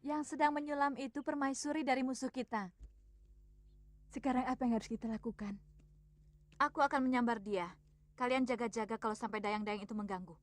Yang sedang menyulam itu permaisuri dari musuh kita. Sekarang apa yang harus kita lakukan? Aku akan menyambar dia. Kalian jaga-jaga kalau sampai dayang-dayang itu mengganggu.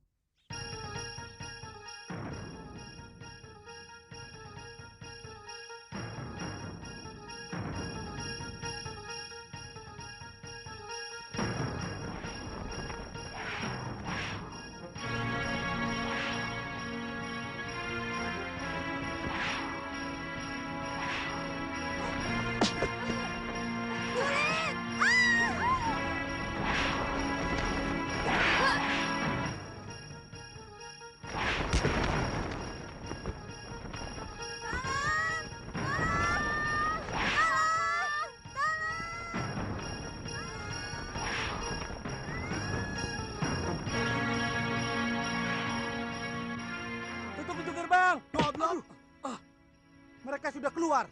Tutup pintu gerbang. Goblok. Mereka sudah keluar.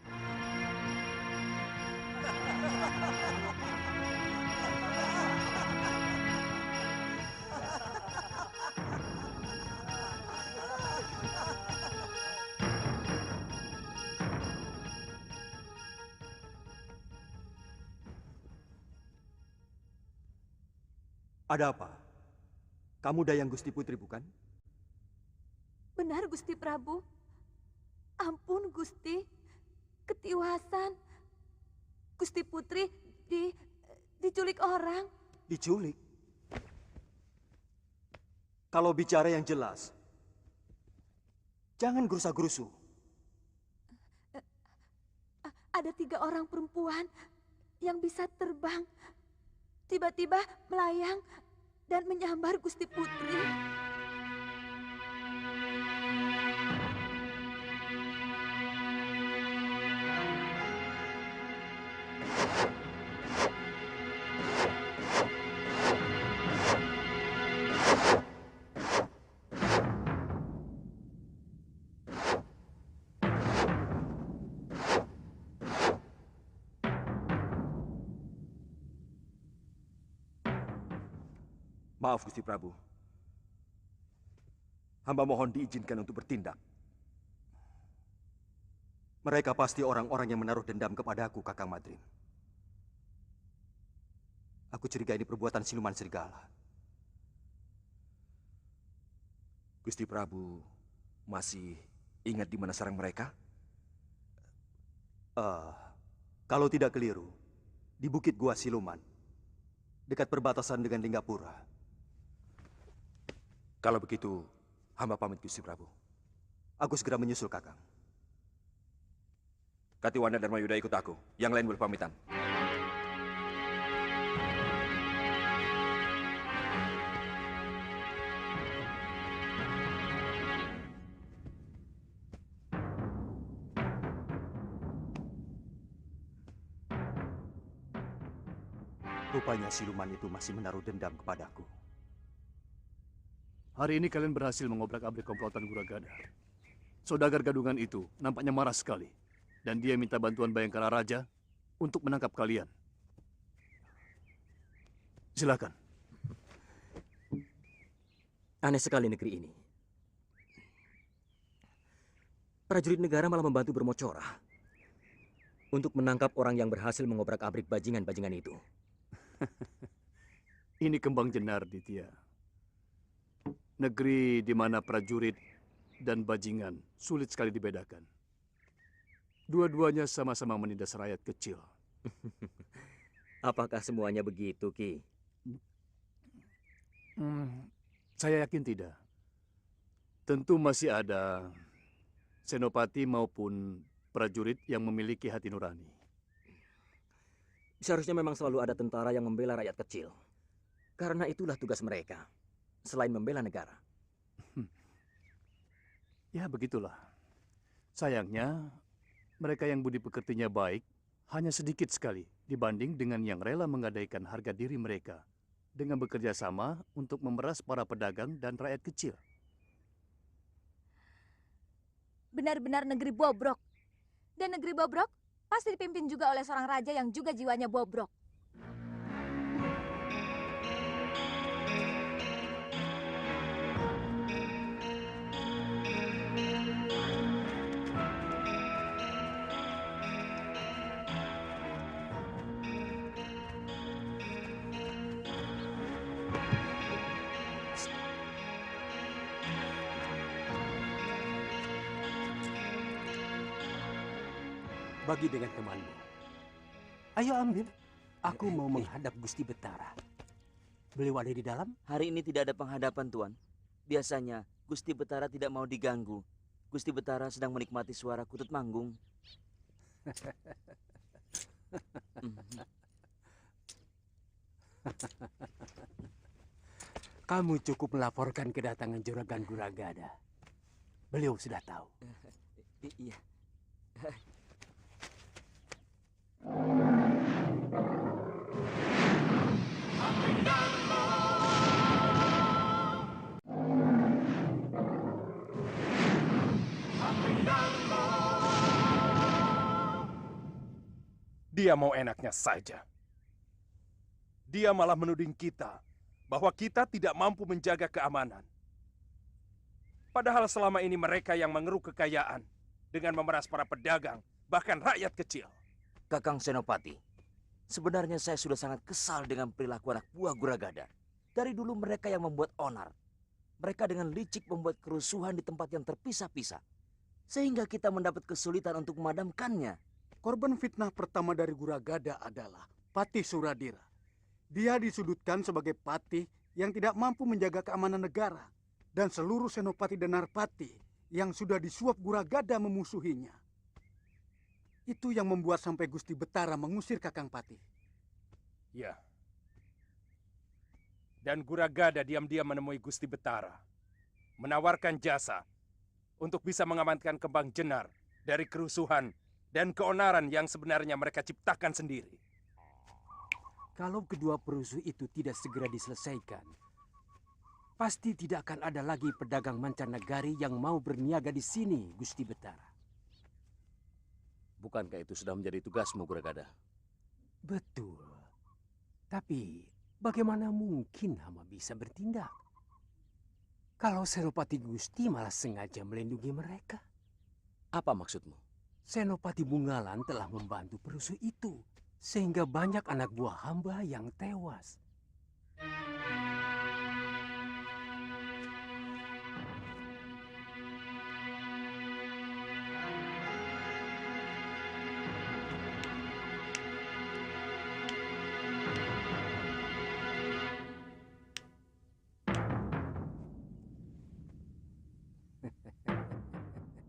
Ada apa? Kamu Dayang Gusti Putri, bukan? Benar, Gusti Prabu. Ampun, Gusti. Ketiwasan. Gusti Putri diculik orang. Diculik? Kalau bicara yang jelas, jangan gerusa-gerusu. Ada 3 orang perempuan yang bisa terbang. Tiba-tiba melayang dan menyambar Gusti Putri. Maaf, Gusti Prabu. Hamba mohon diizinkan untuk bertindak. Mereka pasti orang-orang yang menaruh dendam kepadaku, Kakang Madrim. Aku curiga ini perbuatan siluman serigala. Gusti Prabu masih ingat di mana sarang mereka? Kalau tidak keliru, di Bukit Gua Siluman, dekat perbatasan dengan Linggapura. Kalau begitu, hamba pamit, Gusti Prabu. Aku segera menyusul, Kakang. Katiwanda dan Mayuda ikut aku. Yang lain boleh pamitan. Rupanya siluman itu masih menaruh dendam kepadaku. Hari ini kalian berhasil mengobrak-abrik komplotan Guragada. Saudagar gadungan itu nampaknya marah sekali. Dan dia minta bantuan Bayangkara Raja untuk menangkap kalian. Silakan. Aneh sekali negeri ini. Prajurit negara malah membantu bermocorah untuk menangkap orang yang berhasil mengobrak-abrik bajingan-bajingan itu. Ini kembang jenar, Ditya. Negeri di mana prajurit dan bajingan sulit sekali dibedakan. Dua-duanya sama-sama menindas rakyat kecil. Apakah semuanya begitu, Ki? Saya yakin tidak. Tentu masih ada senopati maupun prajurit yang memiliki hati nurani. Seharusnya memang selalu ada tentara yang membela rakyat kecil. Karena itulah tugas mereka, selain membela negara. Ya, begitulah. Sayangnya, mereka yang budi pekertinya baik hanya sedikit sekali di dibanding dengan yang rela menggadaikan harga diri mereka dengan bekerja sama untuk memeras para pedagang dan rakyat kecil. Benar-benar negeri bobrok. Dan negeri bobrok pasti dipimpin juga oleh seorang raja yang juga jiwanya bobrok. Bagi dengan temanmu. Ayo ambil. Aku mau menghadap Gusti Betara. Beliau ada di dalam? Hari ini tidak ada penghadapan, Tuan. Biasanya, Gusti Betara tidak mau diganggu. Gusti Betara sedang menikmati suara kutut manggung. Kamu cukup melaporkan kedatangan Juragan Guragada. Beliau sudah tahu. Iya. Dia mau enaknya saja. Dia malah menuding kita bahwa kita tidak mampu menjaga keamanan. Padahal selama ini mereka yang mengeruk kekayaan dengan memeras para pedagang, bahkan rakyat kecil. Kakang Senopati, sebenarnya saya sudah sangat kesal dengan perilaku anak buah Guragada. Dari dulu mereka yang membuat onar. Mereka dengan licik membuat kerusuhan di tempat yang terpisah-pisah. Sehingga kita mendapat kesulitan untuk memadamkannya. Korban fitnah pertama dari Guragada adalah Patih Suradira. Dia disudutkan sebagai patih yang tidak mampu menjaga keamanan negara. Dan seluruh senopati dan narpati yang sudah disuap Guragada memusuhinya. Itu yang membuat sampai Gusti Betara mengusir Kakang Patih. Ya. Dan Guragada diam-diam menemui Gusti Betara. Menawarkan jasa untuk bisa mengamankan Kembang Jenar dari kerusuhan dan keonaran yang sebenarnya mereka ciptakan sendiri. Kalau kedua perusuh itu tidak segera diselesaikan, pasti tidak akan ada lagi pedagang mancanegari yang mau berniaga di sini, Gusti Betara. Bukankah itu sudah menjadi tugasmu, Guragada? Betul. Tapi bagaimana mungkin Hama bisa bertindak? Kalau Senopati Gusti malah sengaja melindungi mereka. Apa maksudmu? Senopati Bungalan telah membantu perusuh itu, sehingga banyak anak buah hamba yang tewas.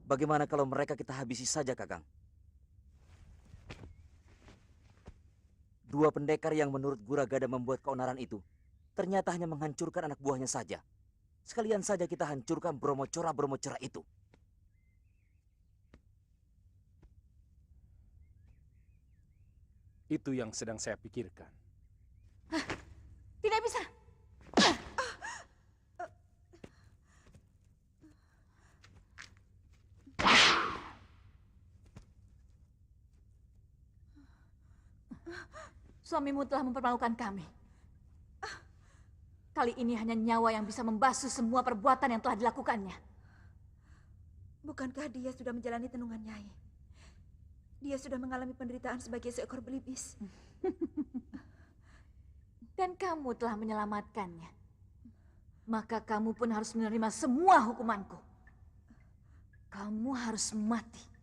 Bagaimana kalau mereka kita habisi saja, Kakang? Dua pendekar yang menurut Guragada membuat keonaran itu, ternyata hanya menghancurkan anak buahnya saja. Sekalian saja kita hancurkan bromocora-bromocora itu. Itu yang sedang saya pikirkan. Tidak bisa. Suamimu telah mempermalukan kami. Kali ini hanya nyawa yang bisa membasuh semua perbuatan yang telah dilakukannya. Bukankah dia sudah menjalani tenungan Nyai? Dia sudah mengalami penderitaan sebagai seekor belibis. Dan kamu telah menyelamatkannya. Maka kamu pun harus menerima semua hukumanku. Kamu harus mati.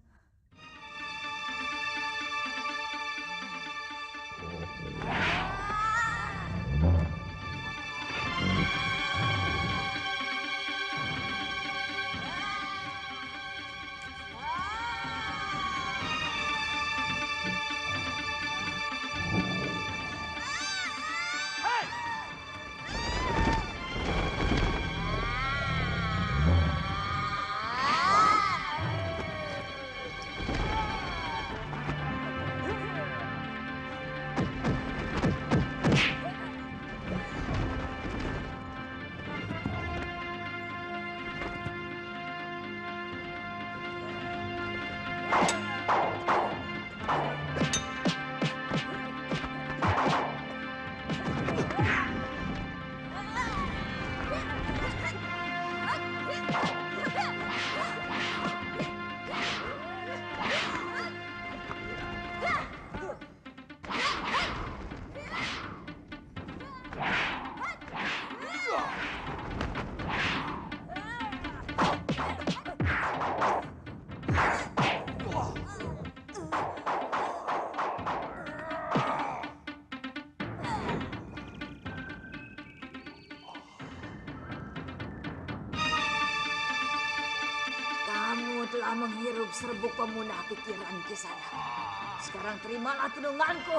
telah menghirup serbuk pemunah pikiran Kisana. Sekarang terimalah tununganku.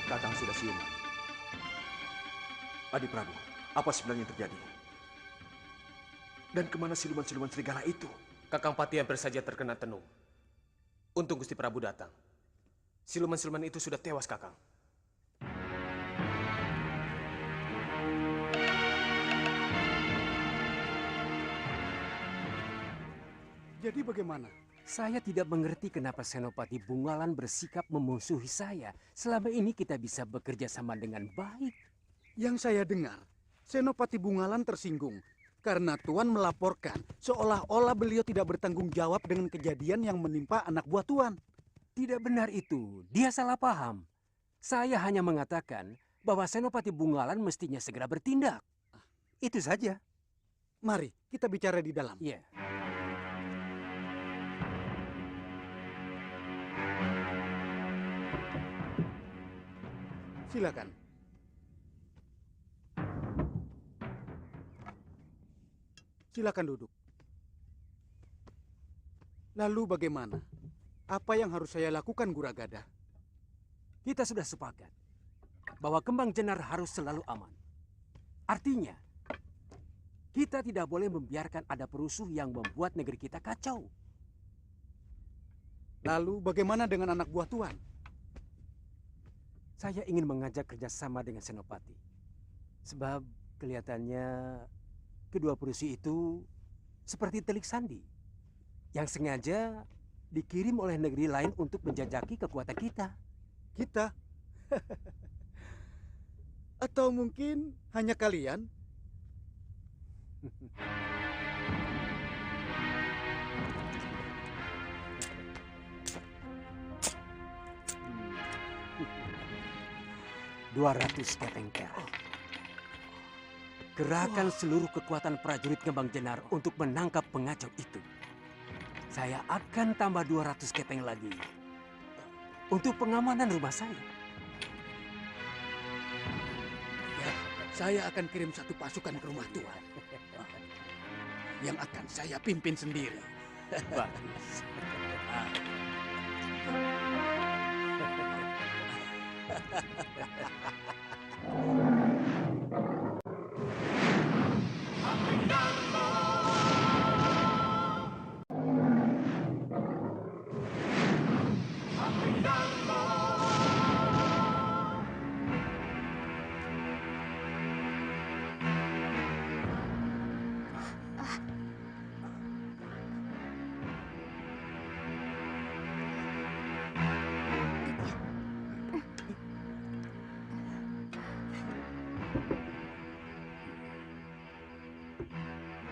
Kakang sudah siuman. Adi Prabu, apa sebenarnya yang terjadi? Dan kemana siluman-siluman serigala itu? Kakang Pati hampir saja terkena tenung. Untung Gusti Prabu datang. Siluman-siluman itu sudah tewas, Kakang. Jadi bagaimana? Saya tidak mengerti kenapa Senopati Bungalan bersikap memusuhi saya. Selama ini kita bisa bekerja sama dengan baik. Yang saya dengar, Senopati Bungalan tersinggung karena Tuan melaporkan seolah-olah beliau tidak bertanggung jawab dengan kejadian yang menimpa anak buah Tuan. Tidak benar itu. Dia salah paham. Saya hanya mengatakan bahwa Senopati Bungalan mestinya segera bertindak. Itu saja. Mari kita bicara di dalam. Iya. Silakan. Silakan duduk. Lalu bagaimana? Apa yang harus saya lakukan, Guragada? Kita sudah sepakat bahwa kembang jenar harus selalu aman. Artinya, kita tidak boleh membiarkan ada perusuh yang membuat negeri kita kacau. Lalu bagaimana dengan anak buah Tuan? Saya ingin mengajak kerjasama dengan Senopati. Sebab kelihatannya kedua perusuh itu seperti telik sandi yang sengaja dikirim oleh negeri lain untuk menjajaki kekuatan kita. Kita? Atau mungkin hanya kalian? $200 kepeng perak. Kerahkan seluruh kekuatan prajurit Kembang Jenar untuk menangkap pengacau itu. Saya akan tambah 200 kepeng lagi untuk pengamanan rumah saya. Ya, saya akan kirim satu pasukan ke rumah Tuan. Yang akan saya pimpin sendiri. Bagus.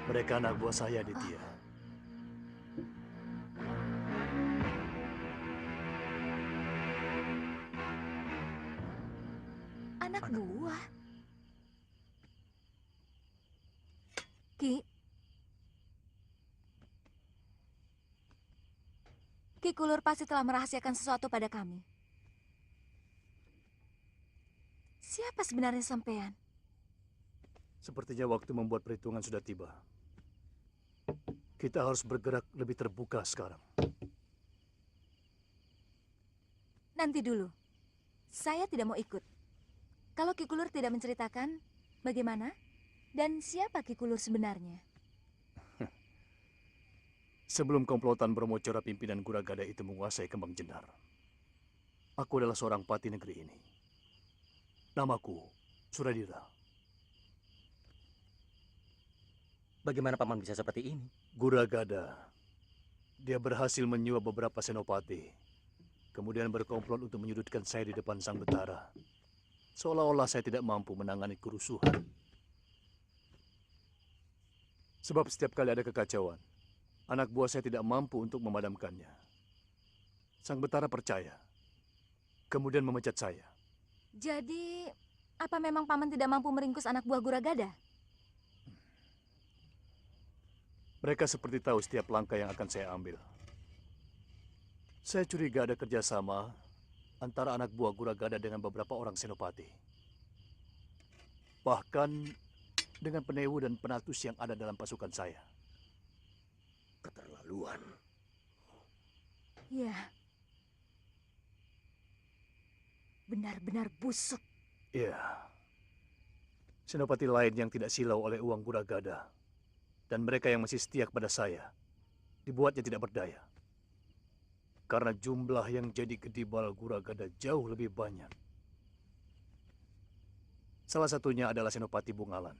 Mereka anak buah saya, Ditya. Anak buah? Ki? Ki Kulur pasti telah merahasiakan sesuatu pada kami. Siapa sebenarnya sampean? Sepertinya waktu membuat perhitungan sudah tiba. Kita harus bergerak lebih terbuka sekarang. Nanti dulu. Saya tidak mau ikut. Kalau Ki Kulur tidak menceritakan, bagaimana? Dan siapa Ki Kulur sebenarnya? Sebelum komplotan Bromocora pimpinan Guragada itu menguasai Kembang Jenar, aku adalah seorang pati negeri ini. Namaku Suradira. Bagaimana Paman bisa seperti ini? Guragada. Dia berhasil menyuap beberapa senopati. Kemudian berkomplot untuk menyudutkan saya di depan Sang Betara. Seolah-olah saya tidak mampu menangani kerusuhan. Sebab setiap kali ada kekacauan, anak buah saya tidak mampu untuk memadamkannya. Sang Betara percaya. Kemudian memecat saya. Jadi, apa memang Paman tidak mampu meringkus anak buah Guragada? Mereka seperti tahu setiap langkah yang akan saya ambil. Saya curiga ada kerjasama antara anak buah Guragada dengan beberapa orang senopati. Bahkan dengan Penewu dan Penatus yang ada dalam pasukan saya. Keterlaluan. Ya. Benar-benar busuk. Iya. Senopati lain yang tidak silau oleh uang Guragada. Dan mereka yang masih setia kepada saya, dibuatnya tidak berdaya. Karena jumlah yang jadi gedibal Guragada jauh lebih banyak. Salah satunya adalah Senopati Bungalan.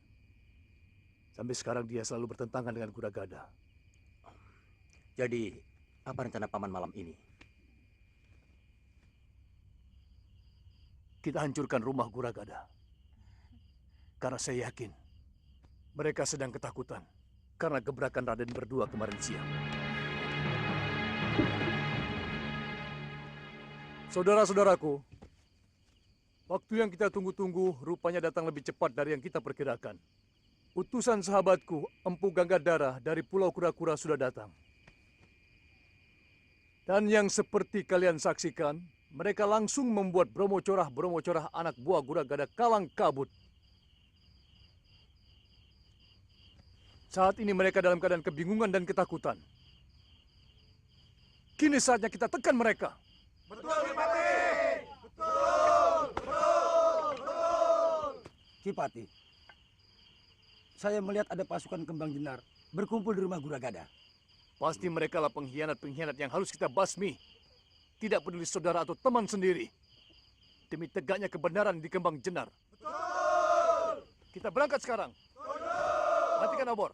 Sampai sekarang dia selalu bertentangan dengan Guragada. Jadi, apa rencana Paman malam ini? Kita hancurkan rumah Guragada. Karena saya yakin mereka sedang ketakutan karena gebrakan Raden berdua kemarin siang. Saudara-saudaraku, waktu yang kita tunggu-tunggu rupanya datang lebih cepat dari yang kita perkirakan. Utusan sahabatku, Empu Ganggadara dari Pulau Kura-Kura sudah datang. Dan yang seperti kalian saksikan, mereka langsung membuat Bromocorah anak buah Guragada kalang kabut. Saat ini mereka dalam keadaan kebingungan dan ketakutan. Kini saatnya kita tekan mereka. Betul, Kipati! Betul! Kipati, saya melihat ada pasukan Kembang Jenar berkumpul di rumah Guragada. Pasti mereka lah pengkhianat-pengkhianat yang harus kita basmi. Tidak peduli saudara atau teman sendiri. Demi tegaknya kebenaran di Kembang Jenar. Betul! Kita berangkat sekarang. Matikan obor.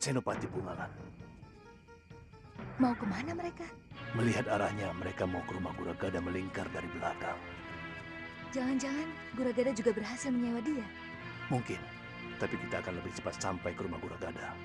Senopati Bungalan. Mau kemana mereka? Melihat arahnya, mereka mau ke rumah Guragada melingkar dari belakang. Jangan-jangan Guragada juga berhasil menyewa dia. Mungkin, tapi kita akan lebih cepat sampai ke rumah Guragada.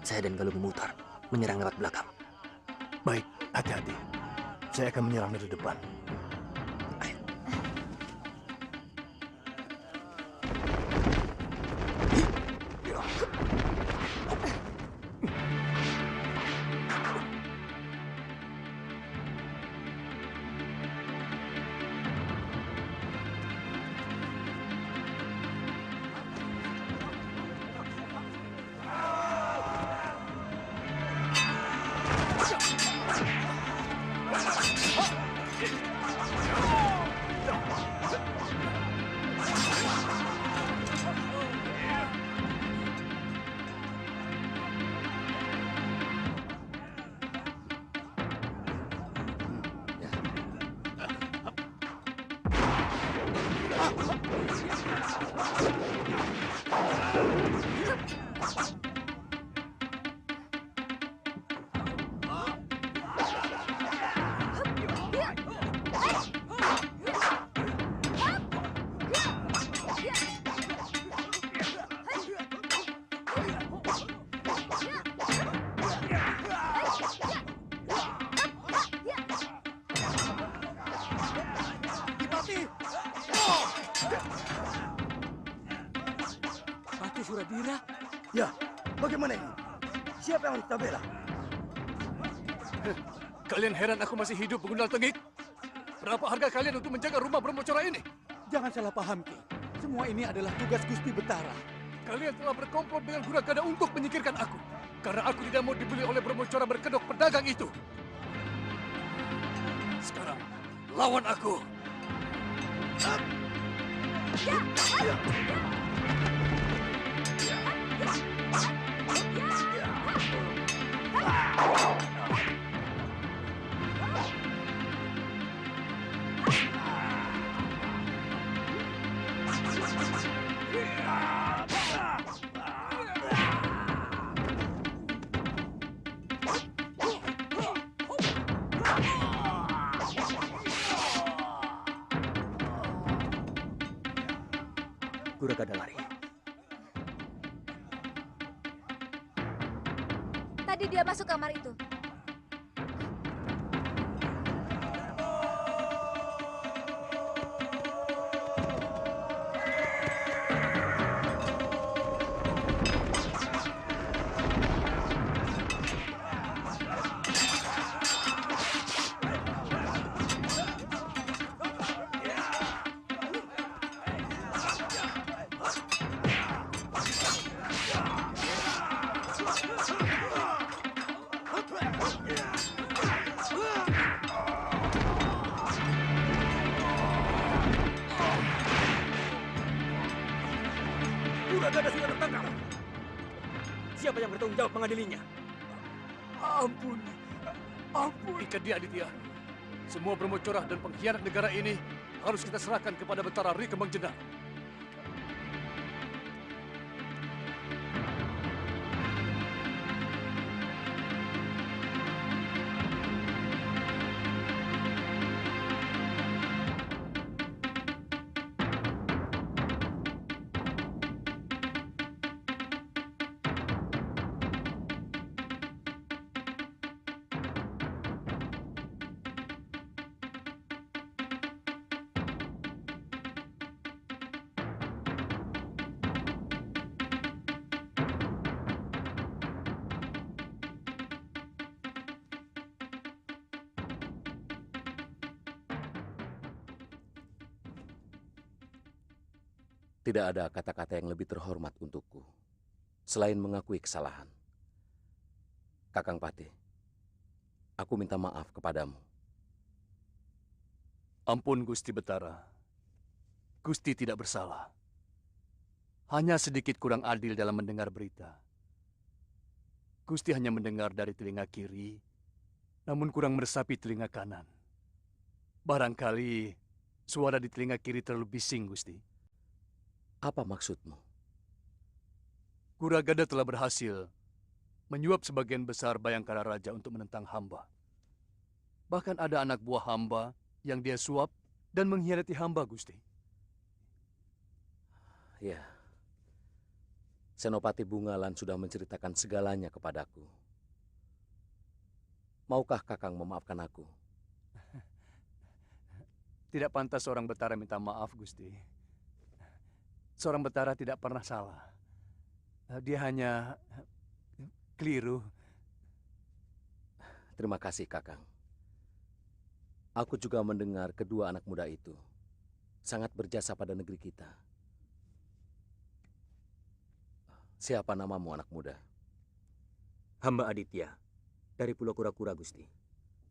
Saya dan Galuh memutar, menyerang lewat belakang. Baik, hati-hati. Saya akan menyerang dari depan. Patih Suradira? Ya, bagaimana ini? Siapa yang harus kita bela? Kalian heran aku masih hidup, Begundal Tengik? Berapa harga kalian untuk menjaga rumah Brahmacora ini? Jangan salah paham, Ki. Semua ini adalah tugas Gusti Betara. Kalian telah berkomplot dengan Guragada untuk menyingkirkan aku. Karena aku tidak mau dibeli oleh Brahmacora berkedok pedagang itu. Sekarang, lawan aku. Guragada lari. Tadi dia masuk kamar itu. siapa yang bertanggung jawab mengadilinya? Ampun. Ampun. Ikat dia, Aditya. Semua bermocorah dan pengkhianat negara ini harus kita serahkan kepada Betara Ri Kembang Jenar. Tidak ada kata-kata yang lebih terhormat untukku selain mengakui kesalahan. Kakang Patih, aku minta maaf kepadamu. Ampun Gusti Betara. Gusti tidak bersalah. Hanya sedikit kurang adil dalam mendengar berita. Gusti hanya mendengar dari telinga kiri, namun kurang meresapi telinga kanan. Barangkali suara di telinga kiri terlalu bising, Gusti. Apa maksudmu? Kuragada telah berhasil menyuap sebagian besar Bayangkara Raja untuk menentang hamba. Bahkan ada anak buah hamba yang dia suap dan mengkhianati hamba, Gusti. Ya. Senopati Bungalan sudah menceritakan segalanya kepadaku. Maukah Kakang memaafkan aku? Tidak pantas seorang Betara minta maaf, Gusti. Seorang Betara tidak pernah salah. Dia hanya keliru. Terima kasih, Kakang. Aku juga mendengar kedua anak muda itu sangat berjasa pada negeri kita. Siapa namamu, anak muda? Hamba Aditya, dari Pulau Kura-Kura, Gusti.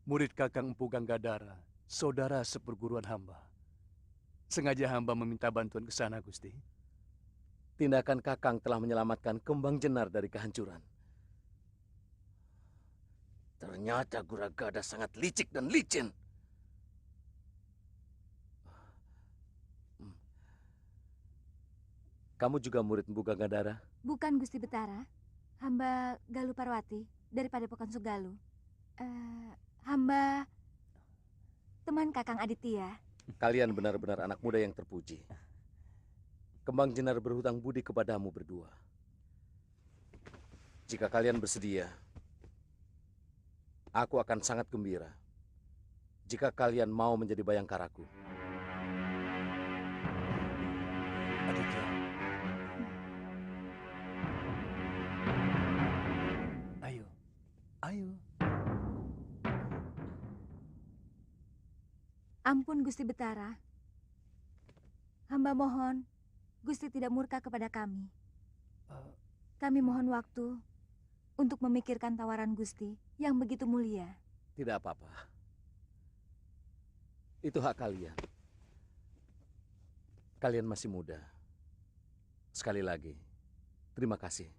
Murid Kakang Empu Ganggadara, saudara seperguruan hamba. Sengaja hamba meminta bantuan ke sana, Gusti. Tindakan Kakang telah menyelamatkan Kembang Jenar dari kehancuran. Ternyata Guragada sangat licik dan licin. Kamu juga murid Empu Ganggadara? Bukan, Gusti Betara. Hamba Galuh Parwati dari Padepokan Sugalu. Hamba teman Kakang Aditya. Kalian benar-benar anak muda yang terpuji. Kembang Jenar berhutang budi kepadamu berdua. Jika kalian bersedia, aku akan sangat gembira jika kalian mau menjadi bayangkaraku. Aditya. Ayo. Ayo. Ampun, Gusti Betara. Hamba mohon Gusti tidak murka kepada kami. Kami mohon waktu untuk memikirkan tawaran Gusti yang begitu mulia. Tidak apa-apa. Itu hak kalian. Kalian masih muda. Sekali lagi, terima kasih.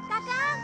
Kakang!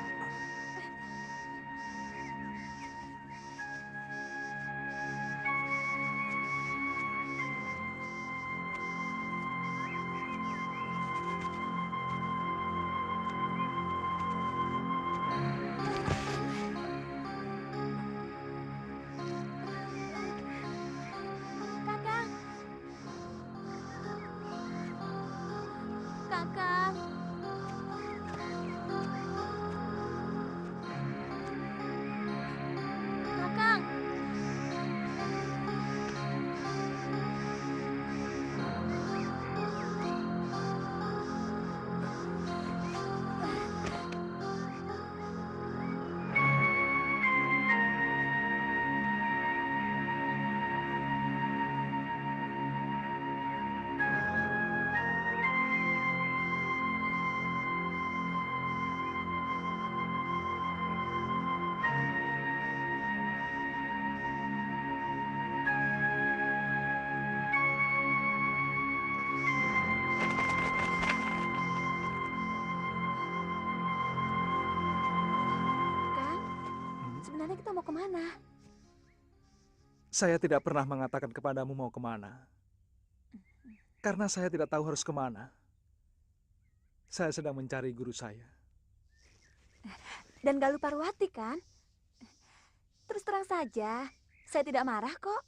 sebenarnya kita mau kemana? Saya tidak pernah mengatakan kepadamu mau kemana. Karena saya tidak tahu harus kemana. Saya sedang mencari guru saya. Dan Galuh Parwati kan? Terus terang saja, saya tidak marah kok.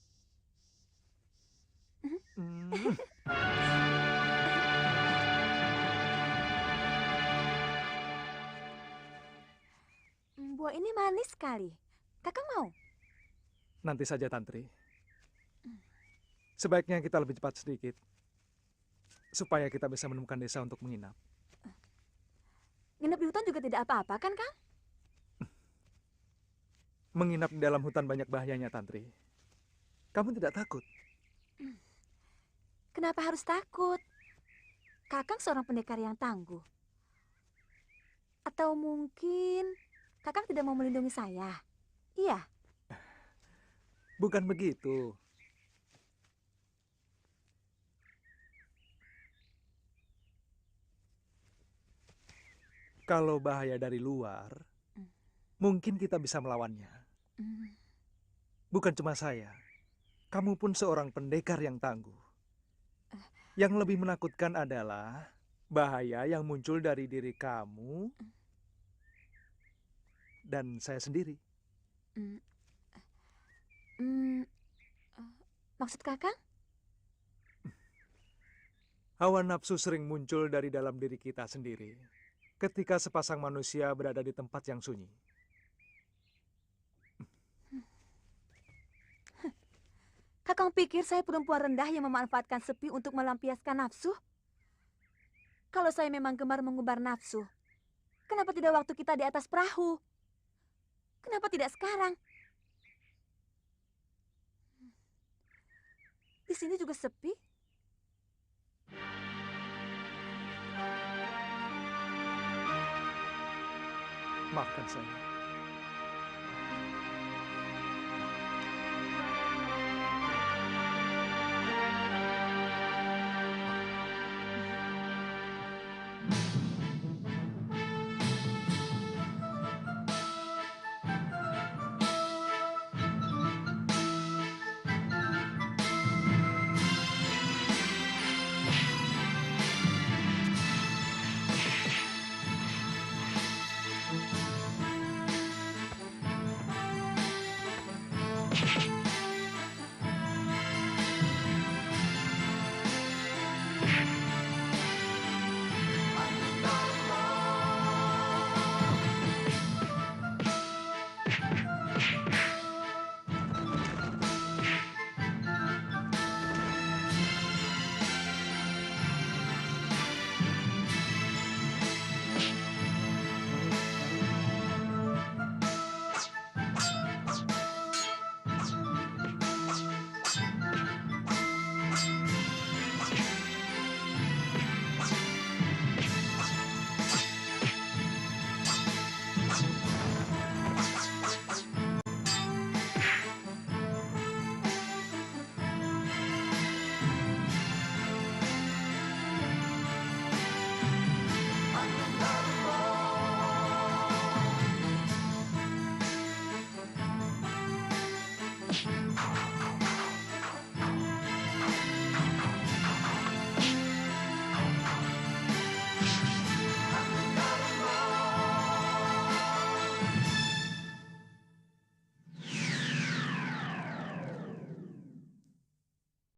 Buah ini manis sekali. Kakak mau? Nanti saja, Tantri. Sebaiknya kita lebih cepat sedikit. Supaya kita bisa menemukan desa untuk menginap. Nginep di hutan juga tidak apa-apa kan, Kang? Menginap di dalam hutan banyak bahayanya, Tantri. Kamu tidak takut? Kenapa harus takut? Kakang seorang pendekar yang tangguh. Atau mungkin Kakang tidak mau melindungi saya? Iya. Bukan begitu. Kalau bahaya dari luar, mungkin kita bisa melawannya. Bukan cuma saya, kamu pun seorang pendekar yang tangguh. Yang lebih menakutkan adalah bahaya yang muncul dari diri kamu dan saya sendiri. Maksud Kakang? Hawa nafsu sering muncul dari dalam diri kita sendiri ketika sepasang manusia berada di tempat yang sunyi. Kakang pikir saya perempuan rendah yang memanfaatkan sepi untuk melampiaskan nafsu? Kalau saya memang gemar mengubar nafsu, kenapa tidak waktu kita di atas perahu? Kenapa tidak sekarang? Di sini juga sepi. Maafkan saya. You